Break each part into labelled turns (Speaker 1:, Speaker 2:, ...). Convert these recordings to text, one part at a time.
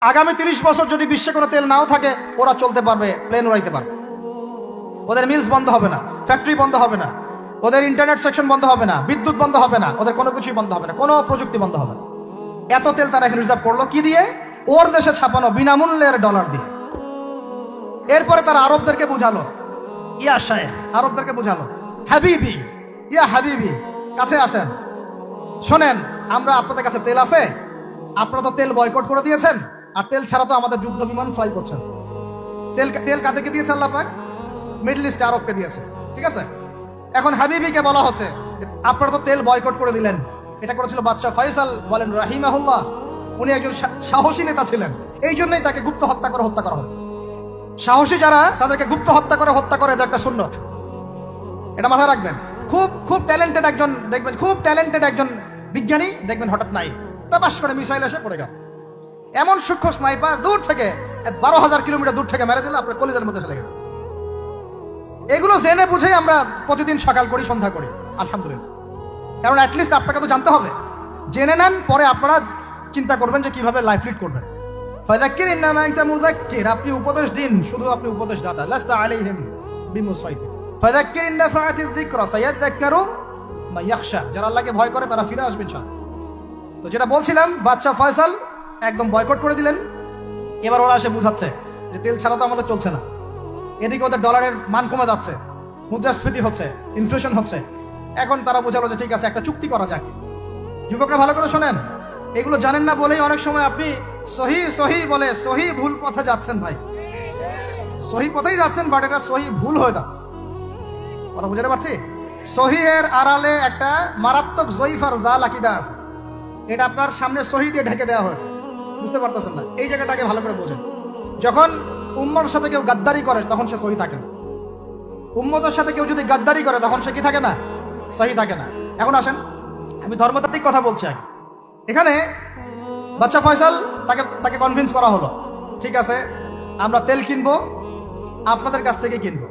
Speaker 1: আগামী 30 বছর যদি বিশ্বে কোনো তেল নাও থাকে, ওরা চলতে পারবে, প্লেন উড়াইতে পারবে। ওদের মিলস বন্ধ হবে না, ফ্যাক্টরি বন্ধ হবে না, ওদের ইন্টারনেট সেকশন বন্ধ হবে না, বিদ্যুৎ বন্ধ হবে না, ওদের কোনো কিছুই বন্ধ হবে না, কোনো প্রযুক্তি বন্ধ হবে না। এত তেল তারা এখন রিজার্ভ করলো কি দিয়ে? ওর দেশে ছাপানো বিনামূল্যের ডলার দিয়ে। এরপরে তারা আরবদেরকে বুঝালো, ইয়া শাইখ, আরবদেরকে বুঝালো, হাবিবি, ইয়া হাবিবি, কাছে আসেন, শোনেন, আমরা আপনাদের কাছে তেল আছে, আপনারা তো তেল বয়কট করে দিয়েছেন, আর তেল ছাড়া তো আমাদের যুদ্ধ বিমান ফ্লাই করছেন। তেল তেল কাদেরকে দিয়েছে আল্লাহ পাক? মিডল ইস্ট আরবকে দিয়েছে, ঠিক আছে? এখন হাবিবিকে বলা হচ্ছে আপনারা তো তেল বয়কট করে দিলেন। এটা করেছিল বাদশাহ ফয়সাল, বলেন রাহিমাহুল্লাহ। উনি একজন সাহসী নেতা ছিলেন, এই জন্যই তাকে গুপ্ত হত্যা করা হয়েছে। সাহসী যারা, তাদেরকে গুপ্ত হত্যা করে, এটা একটা সুন্নত, এটা মাথায় রাখবেন। খুব খুব ট্যালেন্টেড একজন দেখবেন, খুব ট্যালেন্টেড একজন বিজ্ঞানী দেখবেন, হঠাৎ নাই, তাবাস করে মিসাইল এসে পড়ে গেল। এমন সূক্ষ্ম স্নাইপার দূর থেকে 12,000 কিলোমিটার দূর থেকে মেরে দিলে আপনার কলিজার মধ্যে ফেলে গেল। এগুলো জেনে বুঝেই আমরা প্রতিদিন সকাল করি, সন্ধ্যা করি, আলহামদুলিল্লাহ। কারণ অ্যাটলিস্ট আপনাকে তো জানতে হবে, জেনে নেন, পরে আপনারা চিন্তা করবেন যে কিভাবে লাইফ লিড করবেন। ফাযাক্কির ইন্নামা আনতা মুযাক্কির, আপনি উপদেশ দিন, শুধু আপনি উপদেশ দাতা, লাস্তা আলাইহিম বিমুসাইতির। ফাযাক্কির ইন নাফাআতিয যিকরা সায়াযাক্কারু মা ইয়াখশা, যারা আল্লাহকে ভয় করে তারা ফিরে আসবে ইনশাআল্লাহ। তো যেটা বলছিলাম, বাদশা ফয়সাল একদম বয়কট করে দিলেন। এবার ওরা এসে বুঝাচ্ছে যে তেল ছাড়া তো আমাদের চলছে না, এদিকে ওদের ডলারের মান কমে যাচ্ছে, মুদ্রাস্ফীতি হচ্ছে, ইনফ্লেশন হচ্ছে। এখন তারা বোঝালো যে ঠিক আছে, একটা চুক্তি করা যাক। যুবকরা ভালো করে শোনেন, এগুলো জানেন না বলেই অনেক সময় আপনি সহি সহি বলে সহি ভুল পথে যাচ্ছেন। ভাই, সহি পথেই যাচ্ছেন, বাট এটা সহি ভুল হয়ে যাচ্ছে। কথা বুঝতে পারছি? সহি এর আড়ালে একটা মারাত্মক জয়ীফ আর জাল আকীদা আছে, এটা আপনার সামনে সহি দিয়ে ঢেকে দেওয়া হয়েছে, বুঝতে পারতেছেন না। এই জায়গাটাকে ভালো করে বোঝেন। যখন উম্মতের সাথে কেউ গাদ্দারি করে তখন সে সহি থাকে না। উম্মতের সাথে কেউ যদি গাদ্দারি করে তখন সে কি থাকে না? সহি থাকে না। এখন আসেন, আমি ধর্মতাত্ত্বিক কথা বলছি আগে। এখানে বাদশা ফয়সাল তাকে কনভিন্স করা হলো, ঠিক আছে আমরা তেল কিনবো, আপনাদের কাছ থেকে কিনবো,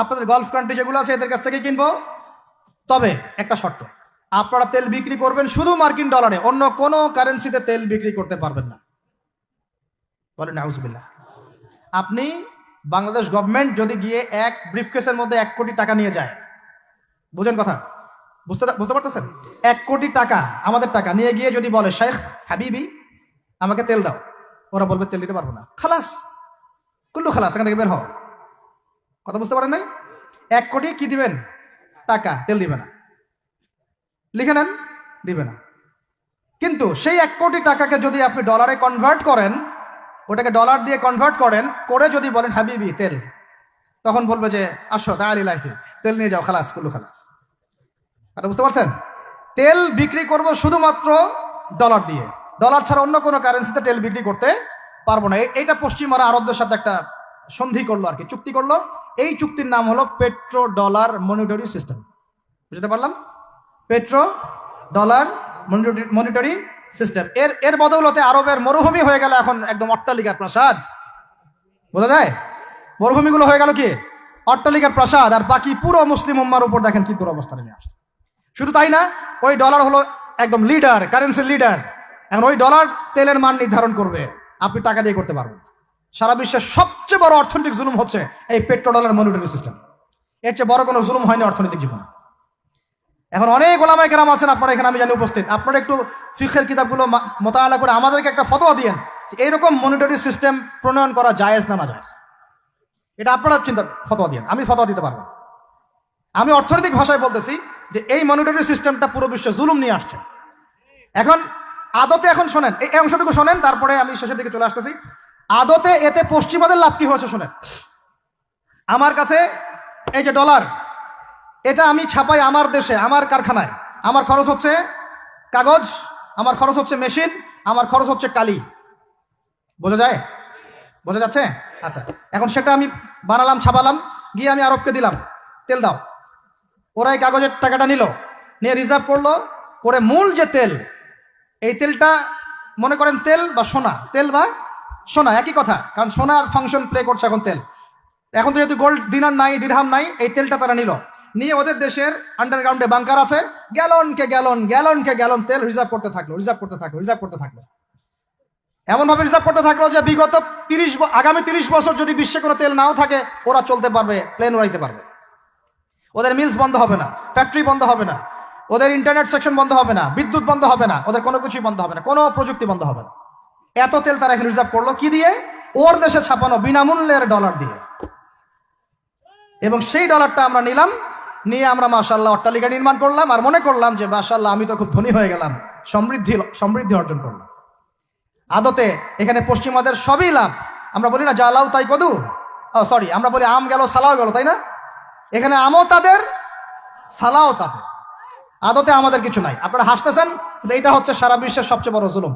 Speaker 1: আপনাদের গলফ কান্ট্রি যেগুলো আছে এদের কাছ থেকে কিনবো, তবে একটা শর্ত, আপনারা তেল বিক্রি করবেন শুধু মার্কিন ডলারে, অন্য কোনো কারেন্সিতে তেল বিক্রি করতে পারবেন না। বলেন নাউজুবিল্লাহ। আপনি বাংলাদেশ গভর্নমেন্ট যদি গিয়ে এক ব্রিফকেসের মধ্যে 1 কোটি টাকা নিয়ে যায়, বুঝেন কথা, বুঝতে পারতেছেন? 1 কোটি টাকা আমাদের টাকা নিয়ে গিয়ে যদি বলে শেখ হাবিবি আমাকে তেল দাও, ওরা বলবে তেল দিতে পারবো না, খালাস, কুল্লু খালাস, এখান থেকে বের হও। কথা বুঝতে পারেন নাই? 1 কোটি কি দিবেন? টাকা, তেল দিবে না। লিখে নেন, দিবে না। কিন্তু সেই 1 কোটি টাকাকে যদি আপনি ডলারে কনভার্ট করেন, ওটাকে ডলার দিয়ে কনভার্ট করেন, করে যদি বলেন হাবিবি তেল, তখন বলবে যে আসো তাআলিলাহি, তেল নিয়ে যাও, খালাস, কুল্লু খালাস। কথা বুঝতে পারছেন? তেল বিক্রি করব শুধুমাত্র ডলার দিয়ে, ডলার ছাড়া অন্য কোনো কারেন্সিতে তেল বিক্রি করতে পারবো না। এইটা পশ্চিমারা আরবদের সাথে একটা সন্ধি করলো, আর কি চুক্তি করলো। এই চুক্তির নাম হলো পেট্রো ডলার মনিটরি সিস্টেম। বুঝতে পারলাম? Petro dollar monetary system. এর বদৌলতে আরবের মরুভূমি হয়ে গেল এখন একদম অট্টালিকার প্রাসাদ। বোঝা যায়? মরুভূমিগুলো হয়ে গেল কি অট্টালিকার প্রাসাদ, আর বাকি পুরো মুসলিম উম্মার উপর দেখেন কি দুরবস্থা নেমে আসছে। শুধু তাই না, ওই ডলার হলো একদম লিডার, কারেন্সির লিডার। এখন ওই ডলার তেলের মান নির্ধারণ করবে, আপনি টাকা দিয়ে করতে পারবেন। সারা বিশ্বের সবচেয়ে বড় অর্থনৈতিক জুলুম হচ্ছে এই পেট্রো ডলার মনিটরি সিস্টেম। এর চেয়ে বড় কোনো জুলুম হয়নি অর্থনৈতিক জীবনে। এখন অনেক ওলামায়ে কেরাম আছেন আপনারা এখানে, আমি জানি উপস্থিত, আপনারা একটু ফিকহের কিতাবগুলো মোতালা করে আমাদেরকে একটা ফতোয়া দিয়েন যে এইরকম মনিটরি সিস্টেম প্রণয়ন করা জায়েজ না নাজায়েজ। এটা আপনারা ফতোয়া দিয়েন, আমি ফতোয়া দিতে পারবো। আমি অর্থনৈতিক ভাষায় বলতেছি যে এই মনিটরি সিস্টেমটা পুরো বিশ্বে জুলুম নিয়ে আসছে। এখন আদতে, এখন শোনেন এই অংশটুকু শোনেন, তারপরে আমি শেষের দিকে চলে আসতেছি। আদতে এতে পশ্চিমাদের লাভ কি হয়েছে শোনেন। আমার কাছে এই যে ডলার, এটা আমি ছাপাই আমার দেশে, আমার কারখানায়। আমার খরচ হচ্ছে কাগজ, আমার খরচ হচ্ছে মেশিন, আমার খরচ হচ্ছে কালি। বোঝা যায়? বোঝা যাচ্ছে? আচ্ছা, এখন সেটা আমি বানালাম, ছাপালাম, গিয়ে আমি আরবকে দিলাম, তেল দাও। ওরা এই কাগজের টাকাটা নিল, নিয়ে রিজার্ভ করলো, করে মূল যে তেল, এই তেলটা মনে করেন তেল বা সোনা, তেল বা সোনা একই কথা, কারণ সোনার ফাংশন প্লে করছে এখন তেল। এখন তো যেহেতু গোল্ড দিনার নাই, দিরহাম নাই, এই তেলটা তারা নিল, নিয়ে ওদের দেশের আন্ডারগ্রাউন্ডে বাংকার আছে, গ্যালনকে গ্যালন তেল রিজার্ভ করতে থাকলো। এমনভাবে রিজার্ভ করতে থাকলো যে বিগত আগামী 30 বছর যদি বিশ্বে কোনো তেল নাও থাকে ওরা চলতে পারবে, প্লেন উড়াইতে পারবে। ওদের মিলস বন্ধ হবে না, ফ্যাক্টরি বন্ধ হবে না, ওদের ইন্টারনেট সেকশন বন্ধ হবে না, বিদ্যুৎ বন্ধ হবে না, ওদের কোনো কিছুই বন্ধ হবে না, কোনো প্রযুক্তি বন্ধ হবে না। এত তেল তারা এখন রিজার্ভ করলো কি দিয়ে? ওর দেশে ছাপানো বিনামূল্যের ডলার দিয়ে। এবং সেই ডলারটা আমরা নিলাম, নিয়ে আমরা মাশাআল্লাহ অট্টালিকা নির্মাণ করলাম, আর মনে করলাম যে মাশাআল্লাহ আমি তো খুব ধনী হয়ে গেলাম, সমৃদ্ধি অর্জন করলাম। আদতে এখানে পশ্চিমাদের সবই লাভ। আমরা বলি না জালাও তাই কদু, সরি, আমরা বলি আম গেল সালাও গেল, তাই না? এখানে আমও তাদের, সালাও তাদের। আদতে আমাদের কিছু নাই। আপনারা হাসতেছেন, কিন্তু এটা হচ্ছে সারা বিশ্বের সবচেয়ে বড় জুলুম।